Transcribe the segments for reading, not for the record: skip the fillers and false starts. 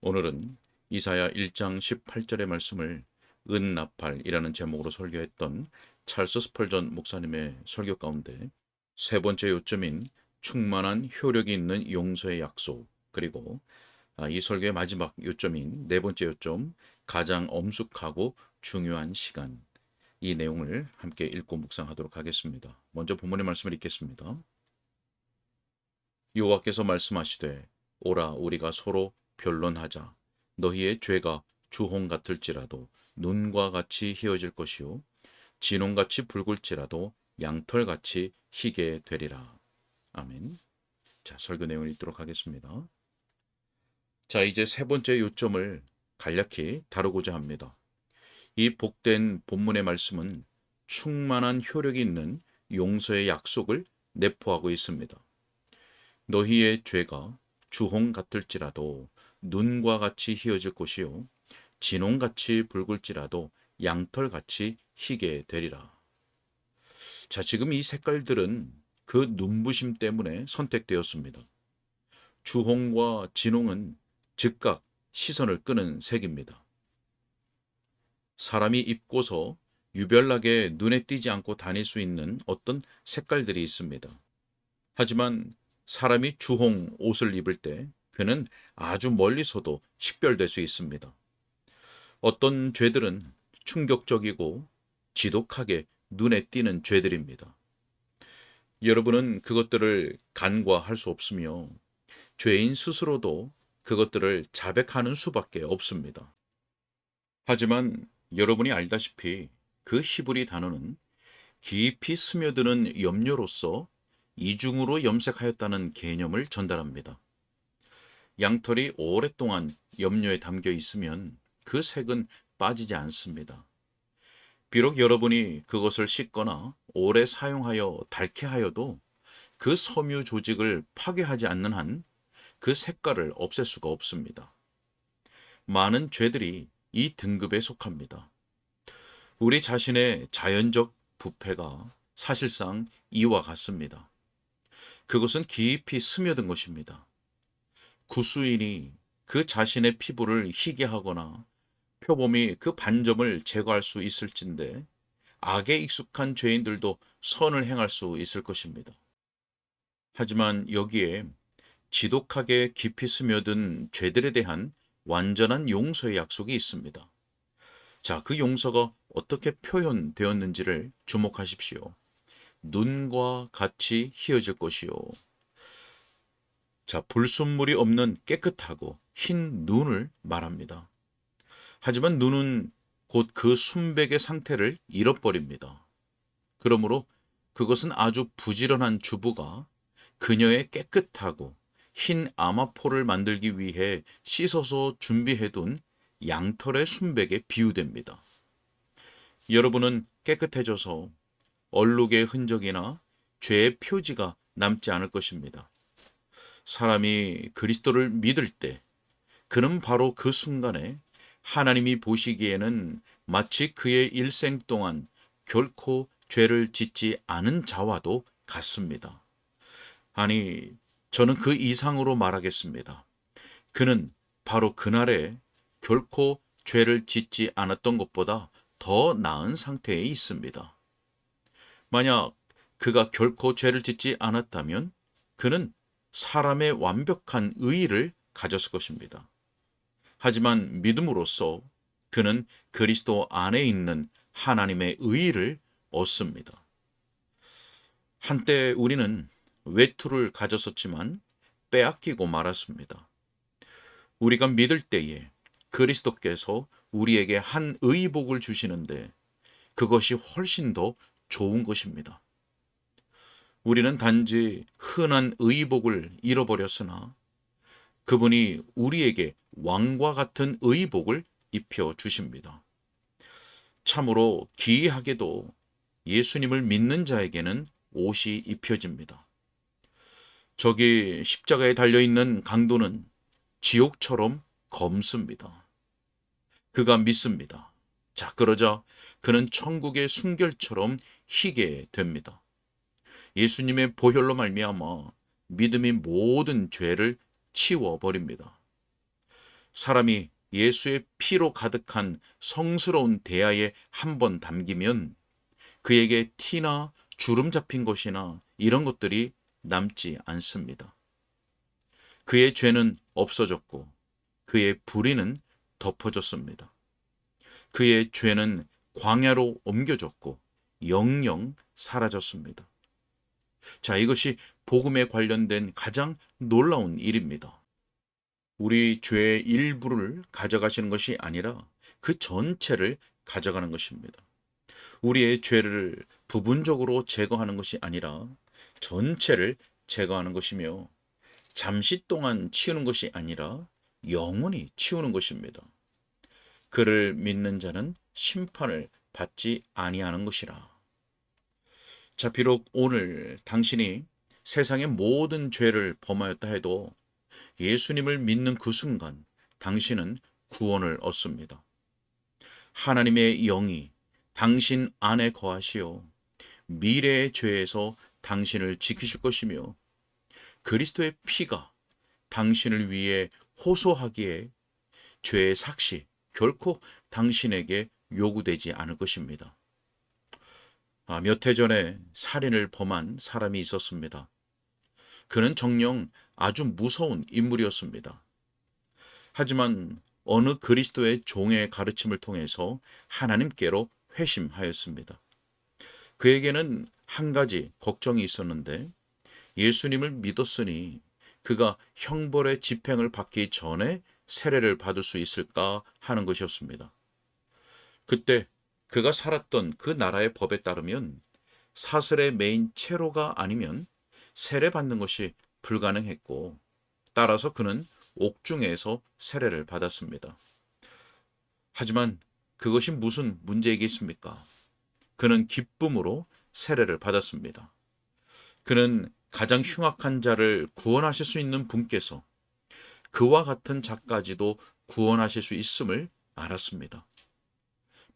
오늘은 이사야 1장 18절의 말씀을 은나팔이라는 제목으로 설교했던 찰스 스펄전 목사님의 설교 가운데 세 번째 요점인 충만한 효력이 있는 용서의 약속, 그리고 이 설교의 마지막 요점인 네 번째 요점, 가장 엄숙하고 중요한 시간, 이 내용을 함께 읽고 묵상하도록 하겠습니다. 먼저 본문의 말씀을 읽겠습니다. 여호와께서 말씀하시되, 오라, 우리가 서로 변론하자. 너희의 죄가 주홍 같을지라도 눈과 같이 희어질 것이요 진홍같이 붉을지라도 양털같이 희게 되리라. 아멘. 자, 설교 내용을 읽도록 하겠습니다. 자, 이제 세 번째 요점을 간략히 다루고자 합니다. 이 복된 본문의 말씀은 충만한 효력이 있는 용서의 약속을 내포하고 있습니다. 너희의 죄가 주홍 같을지라도 눈과 같이 희어질 것이요 진홍같이 붉을지라도 양털같이 희게 되리라. 자, 지금 이 색깔들은 그 눈부심 때문에 선택되었습니다. 주홍과 진홍은 즉각 시선을 끄는 색입니다. 사람이 입고서 유별나게 눈에 띄지 않고 다닐 수 있는 어떤 색깔들이 있습니다. 하지만 사람이 주홍 옷을 입을 때 그는 아주 멀리서도 식별될 수 있습니다. 어떤 죄들은 충격적이고 지독하게 눈에 띄는 죄들입니다. 여러분은 그것들을 간과할 수 없으며 죄인 스스로도 그것들을 자백하는 수밖에 없습니다. 하지만 여러분이 알다시피 그 히브리 단어는 깊이 스며드는 염료로서 이중으로 염색하였다는 개념을 전달합니다. 양털이 오랫동안 염료에 담겨 있으면 그 색은 빠지지 않습니다. 비록 여러분이 그것을 씻거나 오래 사용하여 닳게 하여도 그 섬유 조직을 파괴하지 않는 한 그 색깔을 없앨 수가 없습니다. 많은 죄들이 이 등급에 속합니다. 우리 자신의 자연적 부패가 사실상 이와 같습니다. 그것은 깊이 스며든 것입니다. 구수인이 그 자신의 피부를 희게 하거나 표범이 그 반점을 제거할 수 있을진데 악에 익숙한 죄인들도 선을 행할 수 있을 것입니다. 하지만 여기에 지독하게 깊이 스며든 죄들에 대한 완전한 용서의 약속이 있습니다. 자, 그 용서가 어떻게 표현되었는지를 주목하십시오. 눈과 같이 희어질 것이요. 자, 불순물이 없는 깨끗하고 흰 눈을 말합니다. 하지만 눈은 곧 그 순백의 상태를 잃어버립니다. 그러므로 그것은 아주 부지런한 주부가 그녀의 깨끗하고 흰 아마포를 만들기 위해 씻어서 준비해둔 양털의 순백에 비유됩니다. 여러분은 깨끗해져서 얼룩의 흔적이나 죄의 표지가 남지 않을 것입니다. 사람이 그리스도를 믿을 때 그는 바로 그 순간에 하나님이 보시기에는 마치 그의 일생 동안 결코 죄를 짓지 않은 자와도 같습니다. 아니, 저는 그 이상으로 말하겠습니다. 그는 바로 그날에 결코 죄를 짓지 않았던 것보다 더 나은 상태에 있습니다. 만약 그가 결코 죄를 짓지 않았다면 그는 사람의 완벽한 의의를 가졌을 것입니다. 하지만 믿음으로써 그는 그리스도 안에 있는 하나님의 의의를 얻습니다. 한때 우리는 외투를 가졌었지만 빼앗기고 말았습니다. 우리가 믿을 때에 그리스도께서 우리에게 한 의복을 주시는데 그것이 훨씬 더 좋은 것입니다. 우리는 단지 흔한 의복을 잃어버렸으나 그분이 우리에게 왕과 같은 의복을 입혀 주십니다. 참으로 기이하게도 예수님을 믿는 자에게는 옷이 입혀집니다. 저기 십자가에 달려있는 강도는 지옥처럼 검습니다. 그가 믿습니다. 자, 그러자 그는 천국의 순결처럼 희게 됩니다. 예수님의 보혈로 말미암아 믿음이 모든 죄를 치워버립니다. 사람이 예수의 피로 가득한 성스러운 대야에 한 번 담기면 그에게 티나 주름 잡힌 것이나 이런 것들이 남지 않습니다. 그의 죄는 없어졌고 그의 불의는 덮어졌습니다. 그의 죄는 광야로 옮겨졌고 영영 사라졌습니다. 자, 이것이 복음에 관련된 가장 놀라운 일입니다. 우리 죄의 일부를 가져가시는 것이 아니라 그 전체를 가져가는 것입니다. 우리의 죄를 부분적으로 제거하는 것이 아니라 전체를 제거하는 것이며, 잠시 동안 치우는 것이 아니라 영원히 치우는 것입니다. 그를 믿는 자는 심판을 받지 아니하는 것이라. 자, 비록 오늘 당신이 세상의 모든 죄를 범하였다 해도 예수님을 믿는 그 순간 당신은 구원을 얻습니다. 하나님의 영이 당신 안에 거하시어 미래의 죄에서 당신을 지키실 것이며, 그리스도의 피가 당신을 위해 호소하기에 죄의 삭시 결코 당신에게 요구되지 않을 것입니다. 몇 해 전에 살인을 범한 사람이 있었습니다. 그는 정녕 아주 무서운 인물이었습니다. 하지만 어느 그리스도의 종의 가르침을 통해서 하나님께로 회심하였습니다. 그에게는 한 가지 걱정이 있었는데, 예수님을 믿었으니 그가 형벌의 집행을 받기 전에 세례를 받을 수 있을까 하는 것이었습니다. 그때 그가 살았던 그 나라의 법에 따르면 사슬에 매인 채로가 아니면 세례받는 것이 불가능했고, 따라서 그는 옥중에서 세례를 받았습니다. 하지만 그것이 무슨 문제이겠습니까? 그는 기쁨으로 세례를 받았습니다. 그는 가장 흉악한 자를 구원하실 수 있는 분께서 그와 같은 자까지도 구원하실 수 있음을 알았습니다.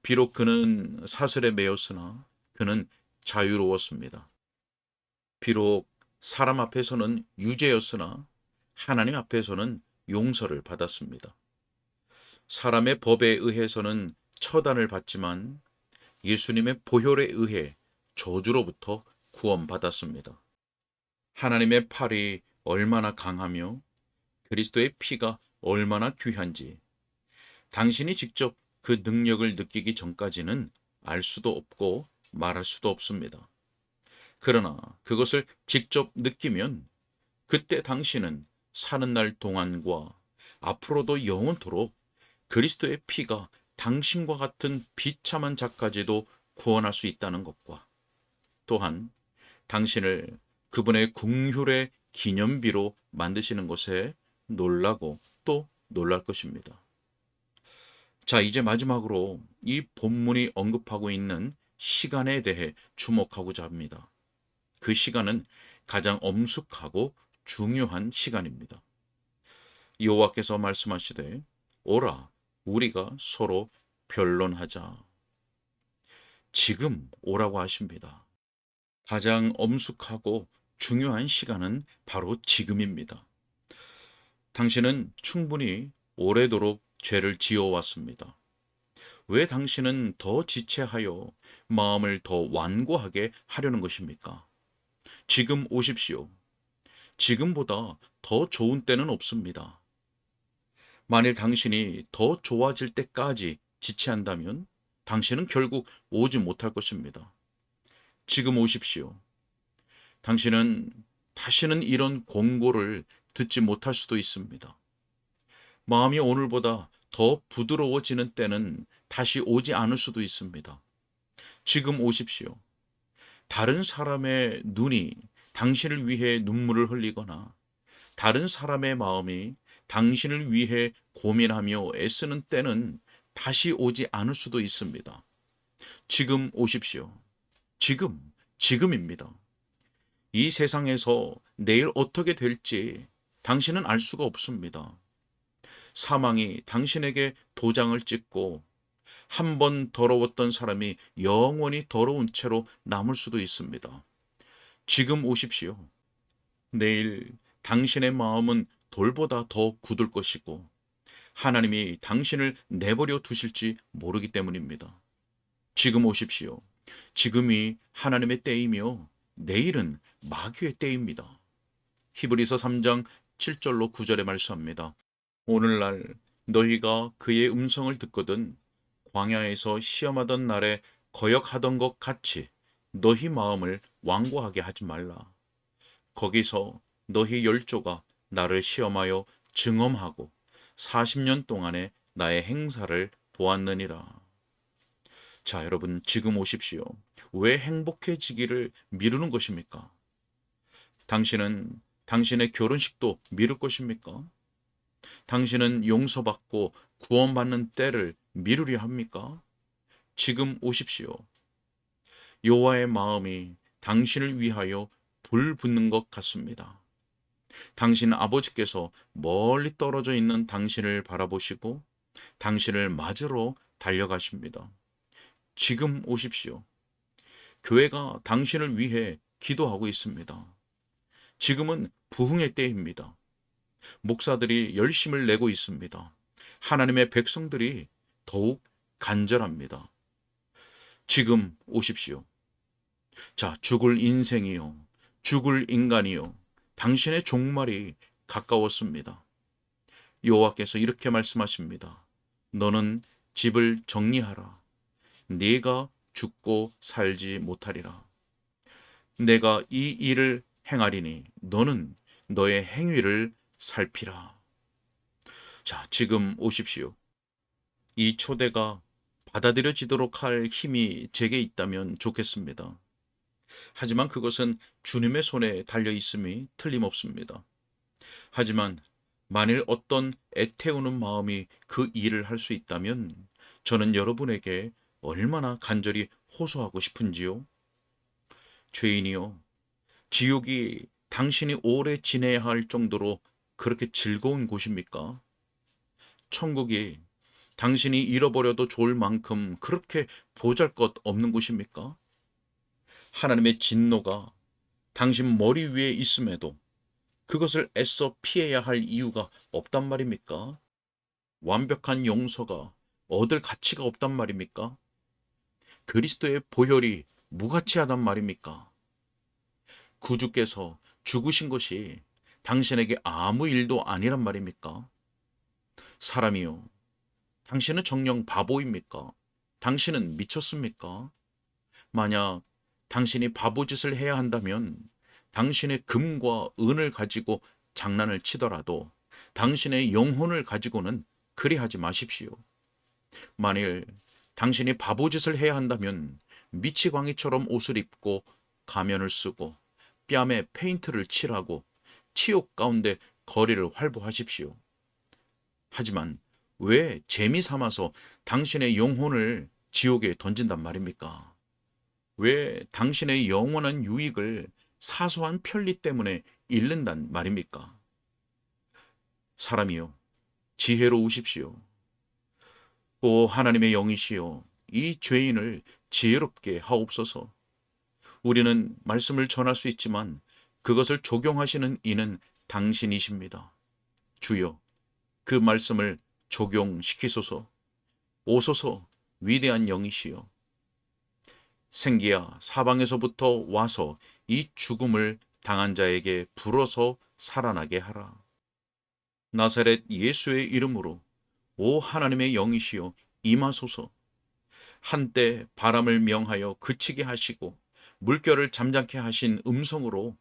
비록 그는 사슬에 매였으나 그는 자유로웠습니다. 비록 사람 앞에서는 유죄였으나 하나님 앞에서는 용서를 받았습니다. 사람의 법에 의해서는 처단을 받지만 예수님의 보혈에 의해 저주로부터 구원받았습니다. 하나님의 팔이 얼마나 강하며 그리스도의 피가 얼마나 귀한지 당신이 직접 그 능력을 느끼기 전까지는 알 수도 없고 말할 수도 없습니다. 그러나 그것을 직접 느끼면 그때 당신은 사는 날 동안과 앞으로도 영원토록 그리스도의 피가 당신과 같은 비참한 자까지도 구원할 수 있다는 것과, 또한 당신을 그분의 긍휼의 기념비로 만드시는 것에 놀라고 또 놀랄 것입니다. 자, 이제 마지막으로 이 본문이 언급하고 있는 시간에 대해 주목하고자 합니다. 그 시간은 가장 엄숙하고 중요한 시간입니다. 여호와께서 말씀하시되 오라 우리가 서로 변론하자. 지금 오라고 하십니다. 가장 엄숙하고 중요한 시간은 바로 지금입니다. 당신은 충분히 오래도록 죄를 지어왔습니다. 왜 당신은 더 지체하여 마음을 더 완고하게 하려는 것입니까? 지금 오십시오. 지금보다 더 좋은 때는 없습니다. 만일 당신이 더 좋아질 때까지 지체한다면 당신은 결국 오지 못할 것입니다. 지금 오십시오. 당신은 다시는 이런 권고를 듣지 못할 수도 있습니다. 마음이 오늘보다 더 부드러워지는 때는 다시 오지 않을 수도 있습니다. 지금 오십시오. 다른 사람의 눈이 당신을 위해 눈물을 흘리거나 다른 사람의 마음이 당신을 위해 고민하며 애쓰는 때는 다시 오지 않을 수도 있습니다. 지금 오십시오. 지금입니다. 이 세상에서 내일 어떻게 될지 당신은 알 수가 없습니다. 사망이 당신에게 도장을 찍고 한 번 더러웠던 사람이 영원히 더러운 채로 남을 수도 있습니다. 지금 오십시오. 내일 당신의 마음은 돌보다 더 굳을 것이고 하나님이 당신을 내버려 두실지 모르기 때문입니다. 지금 오십시오. 지금이 하나님의 때이며 내일은 마귀의 때입니다. 히브리서 3장 7절로 9절에 말씀합니다. 오늘날 너희가 그의 음성을 듣거든 광야에서 시험하던 날에 거역하던 것 같이 너희 마음을 완고하게 하지 말라. 거기서 너희 열조가 나를 시험하여 증언하고 40년 동안에 나의 행사를 보았느니라. 자, 여러분, 지금 오십시오. 왜 행복해지기를 미루는 것입니까? 당신은 당신의 결혼식도 미룰 것입니까? 당신은 용서받고 구원받는 때를 미루려 합니까? 지금 오십시오. 여호와의 마음이 당신을 위하여 불붙는 것 같습니다. 당신 아버지께서 멀리 떨어져 있는 당신을 바라보시고 당신을 맞으러 달려가십니다. 지금 오십시오. 교회가 당신을 위해 기도하고 있습니다. 지금은 부흥의 때입니다. 목사들이 열심을 내고 있습니다. 하나님의 백성들이 더욱 간절합니다. 지금 오십시오. 자, 죽을 인생이요, 죽을 인간이요, 당신의 종말이 가까웠습니다. 여호와께서 이렇게 말씀하십니다. 너는 집을 정리하라. 네가 죽고 살지 못하리라. 내가 이 일을 행하리니 너는 너의 행위를 살피라. 자, 지금 오십시오. 이 초대가 받아들여지도록 할 힘이 제게 있다면 좋겠습니다. 하지만 그것은 주님의 손에 달려 있음이 틀림없습니다. 하지만 만일 어떤 애태우는 마음이 그 일을 할 수 있다면 저는 여러분에게 얼마나 간절히 호소하고 싶은지요. 죄인이요, 지옥이 당신이 오래 지내야 할 정도로 그렇게 즐거운 곳입니까? 천국이 당신이 잃어버려도 좋을 만큼 그렇게 보잘것없는 곳입니까? 하나님의 진노가 당신 머리 위에 있음에도 그것을 애써 피해야 할 이유가 없단 말입니까? 완벽한 용서가 얻을 가치가 없단 말입니까? 그리스도의 보혈이 무가치하단 말입니까? 구주께서 죽으신 것이 당신에게 아무 일도 아니란 말입니까? 사람이요, 당신은 정녕 바보입니까? 당신은 미쳤습니까? 만약 당신이 바보짓을 해야 한다면 당신의 금과 은을 가지고 장난을 치더라도 당신의 영혼을 가지고는 그리하지 마십시오. 만일 당신이 바보짓을 해야 한다면 미치광이처럼 옷을 입고 가면을 쓰고 뺨에 페인트를 칠하고 치욕 가운데 거리를 활보하십시오. 하지만 왜 재미 삼아서 당신의 영혼을 지옥에 던진단 말입니까? 왜 당신의 영원한 유익을 사소한 편리 때문에 잃는단 말입니까? 사람이요, 지혜로우십시오. 오 하나님의 영이시여, 이 죄인을 지혜롭게 하옵소서. 우리는 말씀을 전할 수 있지만 그것을 적용하시는 이는 당신이십니다. 주여, 그 말씀을 적용시키소서. 오소서, 위대한 영이시여. 생기야, 사방에서부터 와서 이 죽음을 당한 자에게 불어서 살아나게 하라. 나사렛 예수의 이름으로 오 하나님의 영이시여 임하소서. 한때 바람을 명하여 그치게 하시고 물결을 잠잠케 하신 음성으로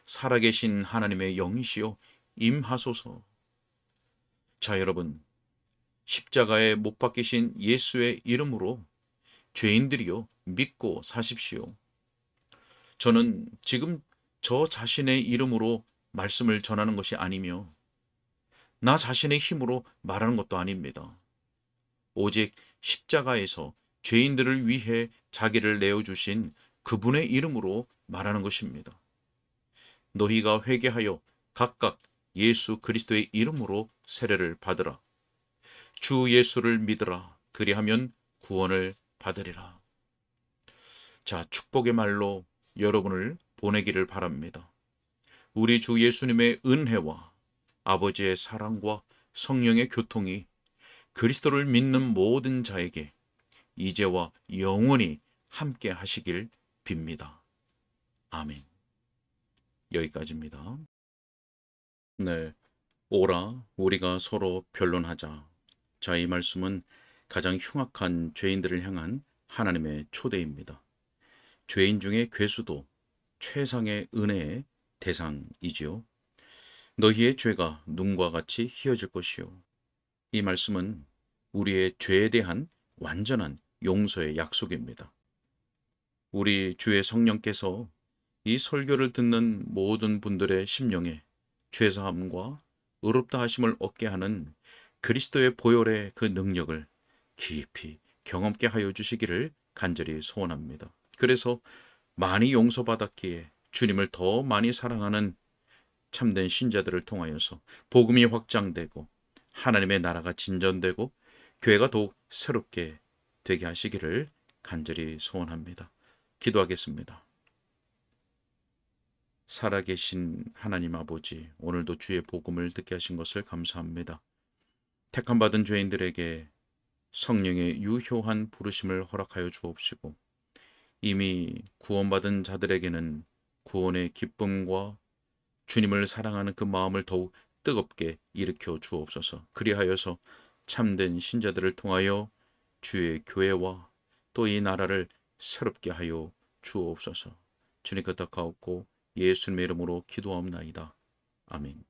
살아계신 하나님의 영이시여 임하소서. 자, 여러분, 십자가에 못 박히신 예수의 이름으로 죄인들이여 믿고 사십시오. 저는 지금 저 자신의 이름으로 말씀을 전하는 것이 아니며 나 자신의 힘으로 말하는 것도 아닙니다. 오직 십자가에서 죄인들을 위해 자기를 내어주신 그분의 이름으로 말하는 것입니다. 너희가 회개하여 각각 예수 그리스도의 이름으로 세례를 받으라. 주 예수를 믿으라. 그리하면 구원을 받으리라. 자, 축복의 말로 여러분을 보내기를 바랍니다. 우리 주 예수님의 은혜와 아버지의 사랑과 성령의 교통이 그리스도를 믿는 모든 자에게 이제와 영원히 함께 하시길 빕니다. 아멘. 여기까지입니다. 네. 오라, 우리가 서로 변론하자. 자, 이 말씀은 가장 흉악한 죄인들을 향한 하나님의 초대입니다. 죄인 중에 괴수도 최상의 은혜의 대상이지요. 너희의 죄가 눈과 같이 희어질 것이요. 이 말씀은 우리의 죄에 대한 완전한 용서의 약속입니다. 우리 주의 성령께서 이 설교를 듣는 모든 분들의 심령에 죄사함과 의롭다 하심을 얻게 하는 그리스도의 보혈의 그 능력을 깊이 경험케 하여 주시기를 간절히 소원합니다. 그래서 많이 용서받았기에 주님을 더 많이 사랑하는 참된 신자들을 통하여서 복음이 확장되고 하나님의 나라가 진전되고 교회가 더욱 새롭게 되게 하시기를 간절히 소원합니다. 기도하겠습니다. 살아계신 하나님 아버지, 오늘도 주의 복음을 듣게 하신 것을 감사합니다. 택함받은 죄인들에게 성령의 유효한 부르심을 허락하여 주옵시고 이미 구원받은 자들에게는 구원의 기쁨과 주님을 사랑하는 그 마음을 더욱 뜨겁게 일으켜 주옵소서. 그리하여서 참된 신자들을 통하여 주의 교회와 또 이 나라를 새롭게 하여 주옵소서. 주님 그 덕하옵고 예수님의 이름으로 기도하옵나이다. 아멘.